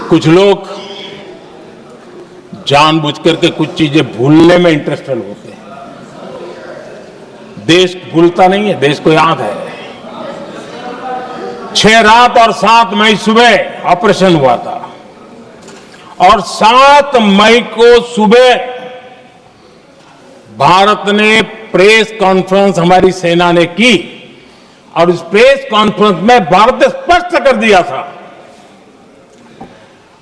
कुछ लोग जानबूझ करके कुछ चीजें भूलने में इंटरेस्टेड होते हैं। देश भूलता नहीं है, देश को याद है। 6 रात और 7 मई सुबह ऑपरेशन हुआ था और 7 मई को सुबह भारत ने प्रेस कॉन्फ्रेंस हमारी सेना ने की और इस प्रेस कॉन्फ्रेंस में भारत ने स्पष्ट कर दिया था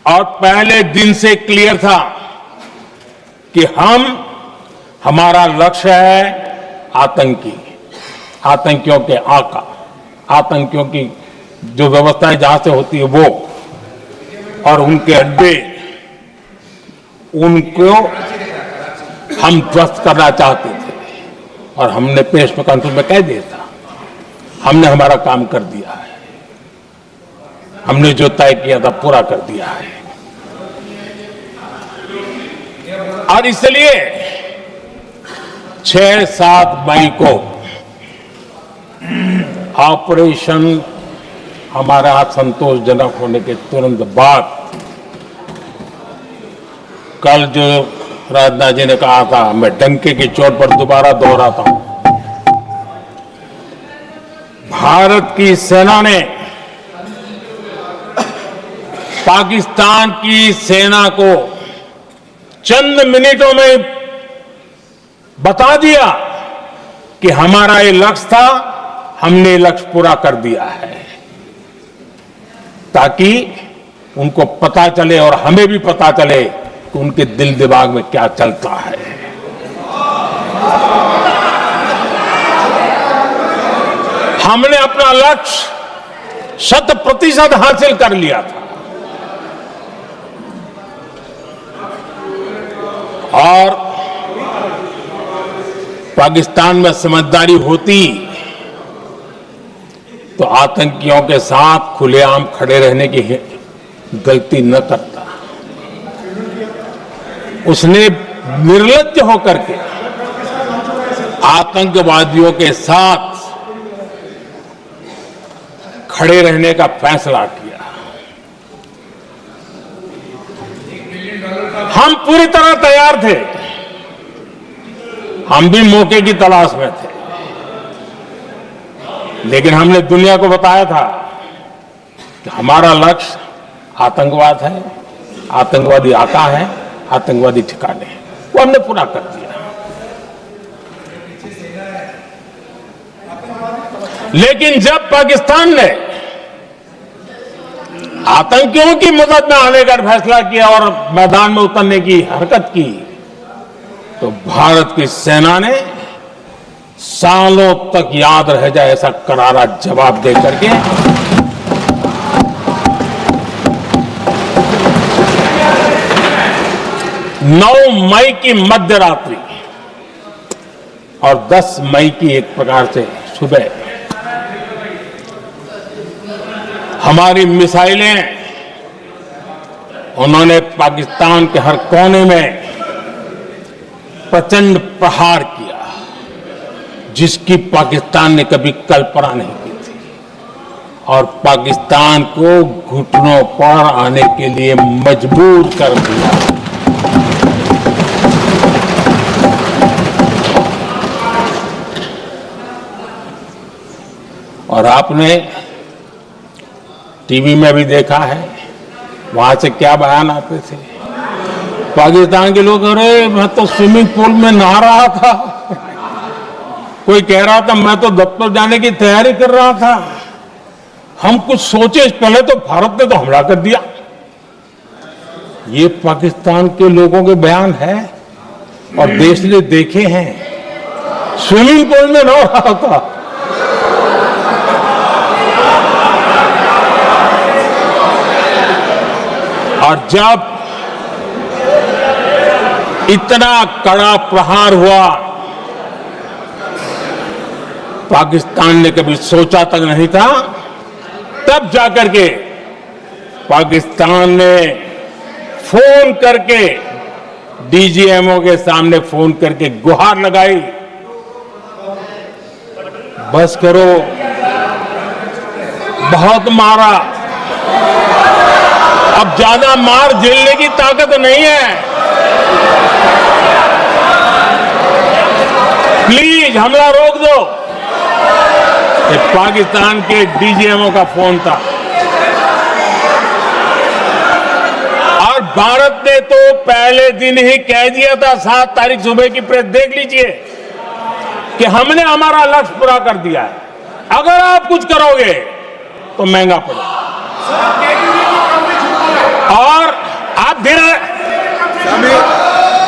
और पहले दिन से क्लियर था कि हमारा लक्ष्य है आतंकियों के आका, आतंकियों की जो व्यवस्थाएं जहां से होती है वो और उनके अड्डे, उनको हम ध्वस्त करना चाहते थे और हमने प्रेस कॉन्फ्रेंस में कह दिया था, हमने हमारा काम कर दिया है, हमने जो तय किया था पूरा कर दिया है। और इसलिए 6-7 मई को ऑपरेशन हमारा संतोषजनक होने के तुरंत बाद कल जो राजनाथ जी ने कहा था, मैं डंके की चोट पर दोबारा दोहराता हूं, भारत की सेना ने पाकिस्तान की सेना को चंद मिनटों में बता दिया कि हमारा ये लक्ष्य था, हमने ये लक्ष्य पूरा कर दिया है, ताकि उनको पता चले और हमें भी पता चले कि उनके दिल दिमाग में क्या चलता है। हमने अपना लक्ष्य 100% हासिल कर लिया था और पाकिस्तान में समझदारी होती तो आतंकियों के साथ खुलेआम खड़े रहने की गलती न करता। उसने निर्लज्ज होकर के आतंकवादियों के साथ खड़े रहने का फैसला किया। हम पूरी तरह तैयार थे, हम भी मौके की तलाश में थे, लेकिन हमने दुनिया को बताया था कि हमारा लक्ष्य आतंकवाद है, आतंकवादी आका है, आतंकवादी ठिकाने हैं, वो हमने पूरा कर दिया। लेकिन जब पाकिस्तान ने आतंकियों की मदद में आने का फैसला किया और मैदान में उतरने की हरकत की, तो भारत की सेना ने सालों तक याद रह जाए ऐसा करारा जवाब दे करके 9 मई की मध्य रात्रि और 10 मई की एक प्रकार से सुबह हमारी मिसाइलें उन्होंने पाकिस्तान के हर कोने में प्रचंड प्रहार किया, जिसकी पाकिस्तान ने कभी कल्पना नहीं की थी और पाकिस्तान को घुटनों पर आने के लिए मजबूर कर दिया। और आपने टीवी में भी देखा है, वहां से क्या बयान आते थे। पाकिस्तान के लोग, अरे मैं तो स्विमिंग पूल में नहा रहा था, कोई कह रहा था मैं तो दफ्तर जाने की तैयारी कर रहा था, हम कुछ सोचे पहले तो भारत ने तो हमला कर दिया। ये पाकिस्तान के लोगों के बयान है और देश ने देखे हैं। स्विमिंग पूल में नहा रहा था। और जब इतना कड़ा प्रहार हुआ, पाकिस्तान ने कभी सोचा तक नहीं था, तब जाकर के पाकिस्तान ने फोन करके डीजीएमओ के सामने फोन करके गुहार लगाई, बस करो, बहुत मारा, अब ज्यादा मार झेलने की ताकत नहीं है। प्लीज हमला रोक दो। ये पाकिस्तान के डीजीएमओ का फोन था। और भारत ने तो पहले दिन ही कह दिया था, 7 तारीख सुबह की प्रेस देख लीजिए, कि हमने हमारा लक्ष्य पूरा कर दिया है, अगर आप कुछ करोगे तो महंगा पड़ेगा। और आप फिर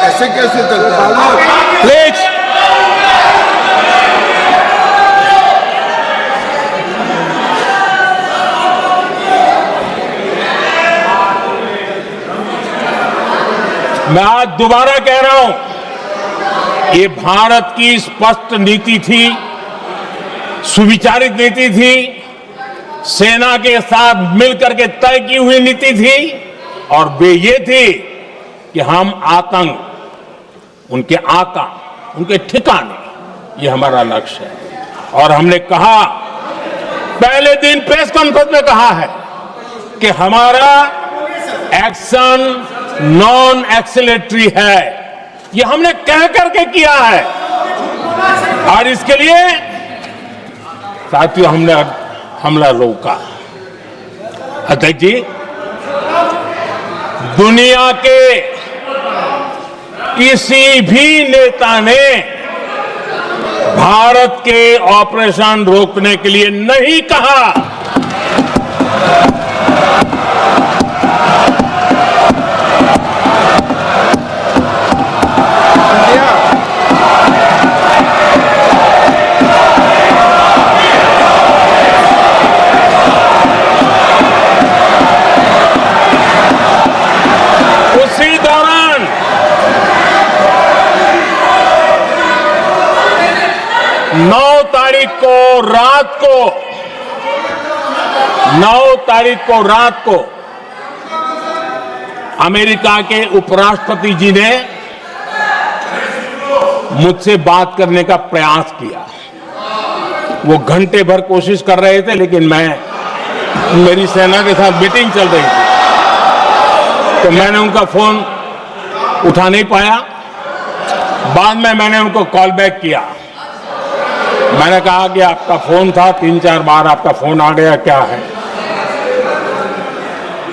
ऐसे कैसे चलता है? प्लीज मैं आज दोबारा कह रहा हूं, ये भारत की स्पष्ट नीति थी, सुविचारित नीति थी, सेना के साथ मिलकर के तय की हुई नीति थी, और वे ये थी कि हम आतंक, उनके आका, उनके ठिकाने, ये हमारा लक्ष्य है। और हमने कहा, पहले दिन प्रेस कॉन्फ्रेंस में कहा है कि हमारा एक्शन नॉन एक्सेलेटरी है। ये हमने कह करके किया है, और इसके लिए साथियों हमने हमला रोका। अध्यक्ष जी, दुनिया के किसी भी नेता ने भारत के ऑपरेशन रोकने के लिए नहीं कहा। उसी दौरान 9 तारीख को रात को अमेरिका के उपराष्ट्रपति जी ने मुझसे बात करने का प्रयास किया। वो घंटे भर कोशिश कर रहे थे, लेकिन मेरी सेना के साथ मीटिंग चल रही थी, तो मैंने उनका फोन उठा नहीं पाया। बाद में मैंने उनको कॉल बैक किया। मैंने कहा कि आपका फोन था, 3-4 बार आपका फोन आ गया, क्या है?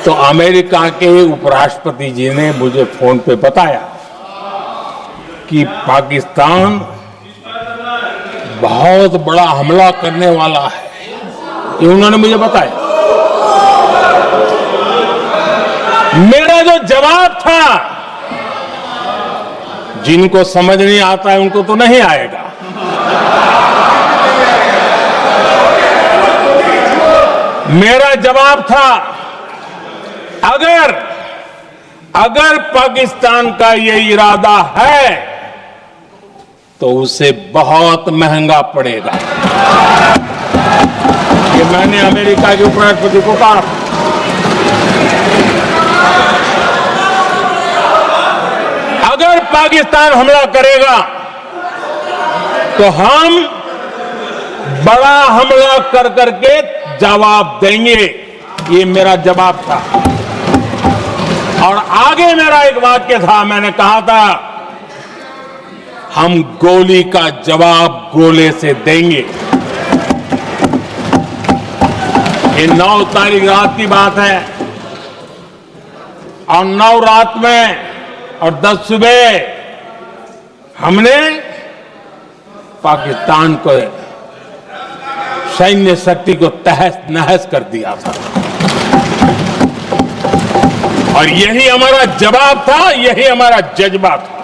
तो अमेरिका के उपराष्ट्रपति जी ने मुझे फोन पे बताया कि पाकिस्तान बहुत बड़ा हमला करने वाला है, ये उन्होंने मुझे बताया। मेरा जो जवाब था, जिनको समझ नहीं आता है उनको तो नहीं आएगा, मेरा जवाब था, अगर पाकिस्तान का ये इरादा है तो उसे बहुत महंगा पड़ेगा। ये मैंने अमेरिका के उपराष्ट्रपति को कहा। अगर पाकिस्तान हमला करेगा तो हम बड़ा हमला कर करके जवाब देंगे, ये मेरा जवाब था। और आगे मेरा एक वाक्य था, मैंने कहा था, हम गोली का जवाब गोले से देंगे। ये 9 तारीख रात की बात है, और 9 रात में और 10 सुबह हमने पाकिस्तान को, सैन्य शक्ति को तहस नहस कर दिया था। और यही हमारा जवाब था, यही हमारा जज्बा था।